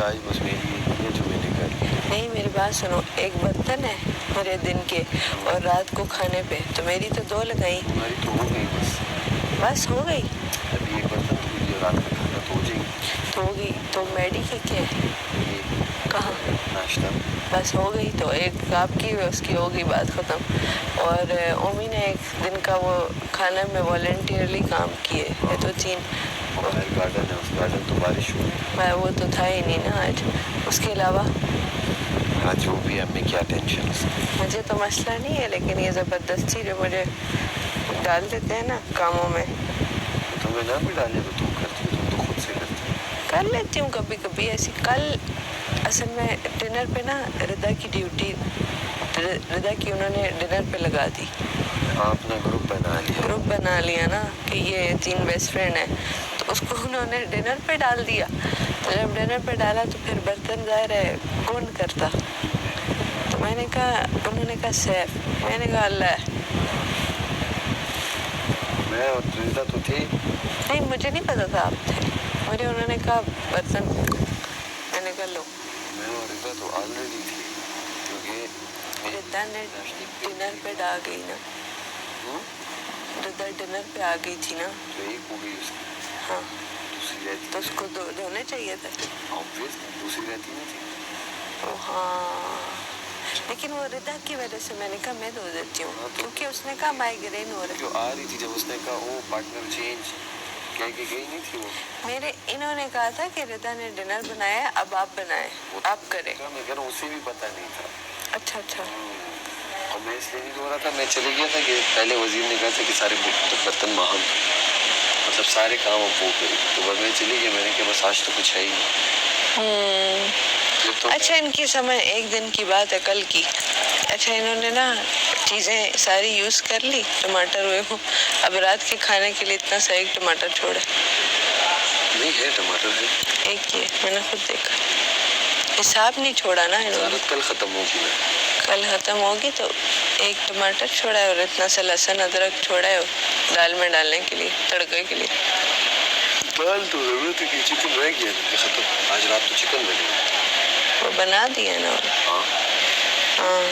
आज बस मेरी ये जो मैंने कर लिया। नहीं मेरी बात सुनो, एक बर्तन है मेरे दिन के और रात को खाने पे, तो मेरी तो 2 लगाई। तुम्हारी तो हो गई बस हो गई। अभी एक बर्तन तो मेरी रात का खाना तो हो जाएगी। तो होगी तो मेडी के क्या है? कहाँ नाश्ता बस हो गई, तो एक आपकी उसकी होगी, बात खत्म। और ओमी ने एक दिन का वो खाना में वॉलंटियरली काम किए है, तो 3 बाहर गार्डन है, उस गार्डन तो बारिश हुई मैं वो तो था ही नहीं ना आज। उसके अलावा आज जो भी हमें क्या टेंशन है, मुझे तो मसला नहीं है, लेकिन ये ज़बरदस्ती जो मुझे डाल देते हैं ना कामों में। तुम्हें ना भी डाले तो तुम करती हो, तुम तो खुद से करती हो। कर लेती हूँ कभी कभी ऐसी। कल असल में डिनर पे ना रिदा की ड्यूटी, रिदा की उन्होंने डिनर पे लगा दी। आपने ग्रुप बना लिया ना कि ये 3 बेस्ट फ्रेंड हैं, तो उसको उन्होंने डिनर पे डाल दिया। तो जब डिनर पे डाला तो फिर बर्तन ज़ाहिर है कौन करता। तो मैंने कहा, उन्होंने कहा सैफ, मैंने कहा अल्लाह। मैं और रिदा तो थे नहीं मुझे नहीं पता था आप थे, मुझे उन्होंने कहा बर्तन, मैंने कहा लो। मैं और रिदा तो ऑलरेडी थे, क्योंकि रिदा ने डिनर पे आ गई ना, रिदा डिनर पे आ गई थी ना, तो एक हो गई उसकी। हाँ दूसरी रहती तो उसको धोने चाहिए थे। ऑब्वियस दूसरी रहती नहीं थी। तो हाँ, लेकिन वो रिदा की वजह से मैंने कहा मैं धो देती हूँ, क्योंकि उसने कहा माइग्रेन हो रहा है। क्यों आ रही थी जब उसने कहा ओ पार्टनर चेंज कह के गई नहीं थी वो। मेरे इन्होंने कहा था कि रिदा ने डिनर बनाया, अब आप बनाए, आप करें। मैं कह रहा हूँ उसे भी पता नहीं था। अच्छा और मैं इसलिए नहीं धो रहा था, मैं चले गया था कि पहले वजीर ने कहा था कि सारे बर्तन महान, मतलब सारे काम अब वो करी, तो बस मैं चली गया। मैंने कहा बस आज तो कुछ है ही नहीं। तो अच्छा इनकी समझ एक दिन की बात है, कल की। अच्छा इन्होंने ना चीज़ें सारी यूज़ कर ली, टमाटर हुए हो, अब रात के खाने के लिए इतना सा एक टमाटर छोड़ा। नहीं है टमाटर है, एक ही है, मैंने खुद देखा, हिसाब नहीं छोड़ा ना इन्होंने। कल ख़त्म होगी ना, कल ख़त्म होगी तो एक टमाटर छोड़ा है और इतना सा लहसुन अदरक छोड़ा है दाल में डालने के लिए, तड़के के लिए। दाल तो ज़रूरत है कि चिकन रह गया ख़त्म, आज रात तो चिकन बनेगा। वो बना दिया ना। हाँ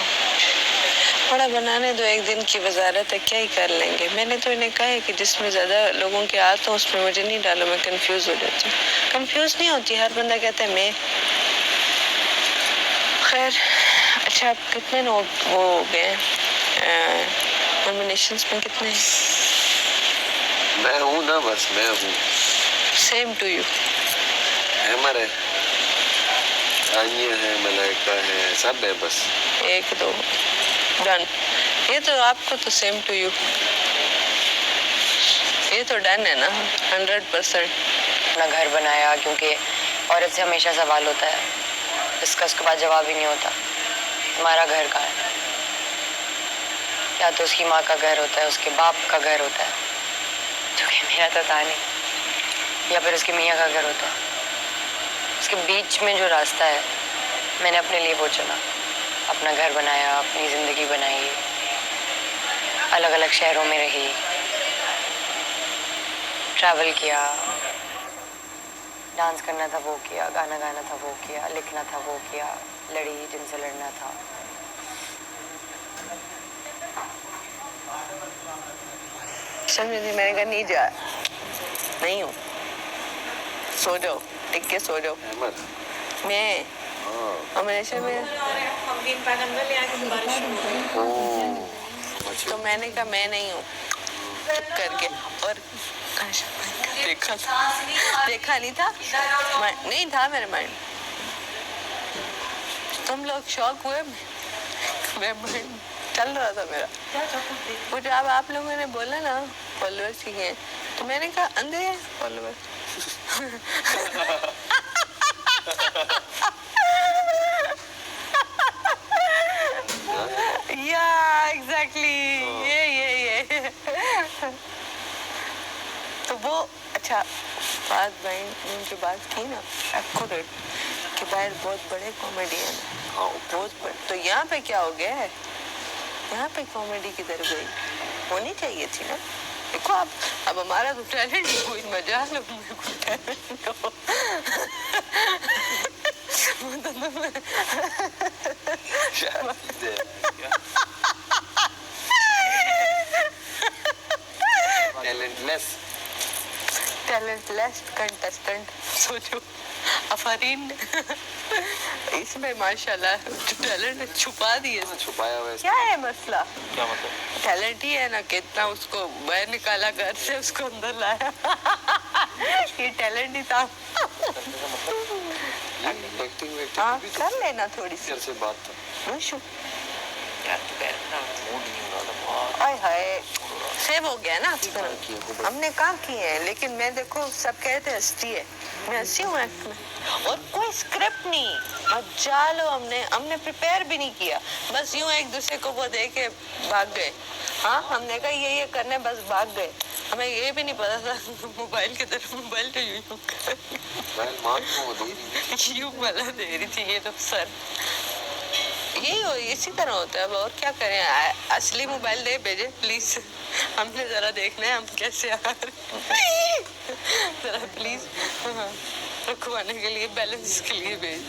थोड़ा बनाने दो, एक दिन की वजारत है, क्या ही कर लेंगे। मैंने तो इन्हें कहा है कि जिसमें ज़्यादा लोगों के हाथ हो उसमें मुझे नहीं डालो, मैं कंफ्यूज हो जाती हूँ। कंफ्यूज नहीं होती, हर बंदा कहता है मैं। खैर अच्छा, अब कितने वो हो गए नॉमिनेशंस में कितने? मैं हूँ ना, बस मैं हूँ। Same to you. हैमर है, आनिया है, मलाइका है, सब है, बस 1 2 डन। ये तो आपको तो सेम टू यू, ये तो डन है ना 100%। अपना घर बनाया, क्योंकि औरत से हमेशा सवाल होता है जिसका उसके बाद जवाब ही नहीं होता, हमारा घर कहाँ है। या तो उसकी माँ का घर होता है, उसके बाप का घर होता है, जो कि मेरा तो था नहीं, या फिर उसके मियाँ का घर होता है। उसके बीच में जो रास्ता है मैंने अपने लिए वो चुना, अपना घर बनाया, अपनी ज़िंदगी बनाई, अलग अलग शहरों में रही, ट्रैवल किया, डांस करना था वो किया, गाना गाना था वो किया, लिखना था वो किया, लड़ी जिनसे लड़ना था। समझे? मैंने कहा नहीं जा, नहीं हूँ, सो जाओ, टिक के सो जाओ। मैं हमेशा में तो मैंने कहा मैं नहीं हूँ करके, और देखा नहीं था, नहीं था मेरे माइंड। तुम लोग शौक हुए, मैं माइंड चल रहा था मेरा। वो जब आप लोगों ने बोला ना फॉलोअर्स ही हैं, तो मैंने कहा अंधे हैं फॉलोअर्स। या एग्जैक्टली, ये तो वो अच्छा बात भाई ने जो बात की ना एक्यूरेट, कि बाहर बहुत बड़े कॉमेडियन है, बहुत बड़े। तो यहाँ पे क्या हो गया है, यहाँ पे कॉमेडी किधर गई? होनी चाहिए थी ना। देखो अब हमारा तो टैलेंट कोई मजा लो, तो तुम्हें क्या चीज़ है? टैलेंटलेस टैलेंटलेस कंटेस्टेंट सोचो अफरीन इसमें माशाल्लाह जो टैलेंट छुपा दिए। छुपाया हुआ है क्या है मसला? क्या मतलब टैलेंट ही है ना, कितना उसको बाहर निकाला घर से उसको अंदर लाया ये टैलेंट ही था। एक्टिंग हाँ भी कर लेना थोड़ी सी। देर से बात था नूशु यार तू कह रहा मूड नहीं हो रहा था आय हाय सेव हो गया ना हमने कहा किए हैं, लेकिन मैं देखो सब कहते हंसती है, मैं हंसी हूँ एक्ट में और कोई स्क्रिप्ट नहीं मजा लो। हमने प्रिपेयर भी नहीं किया, बस यूं एक दूसरे को वो दे के भाग गए। हाँ हमने कहा ये करना है, बस भाग गए। हमें ये भी नहीं पता था मोबाइल की तरफ मोबाइल तो यूं मान को दे रही यूं वाला दे रही थी ये तो सर यही हो इसी तरह होता है। अब और क्या करें, असली मोबाइल दे भेजे प्लीज, हमने जरा देखना है हम कैसे आ रहे जरा प्लीज रखवाने के लिए बैलेंस के लिए भेज।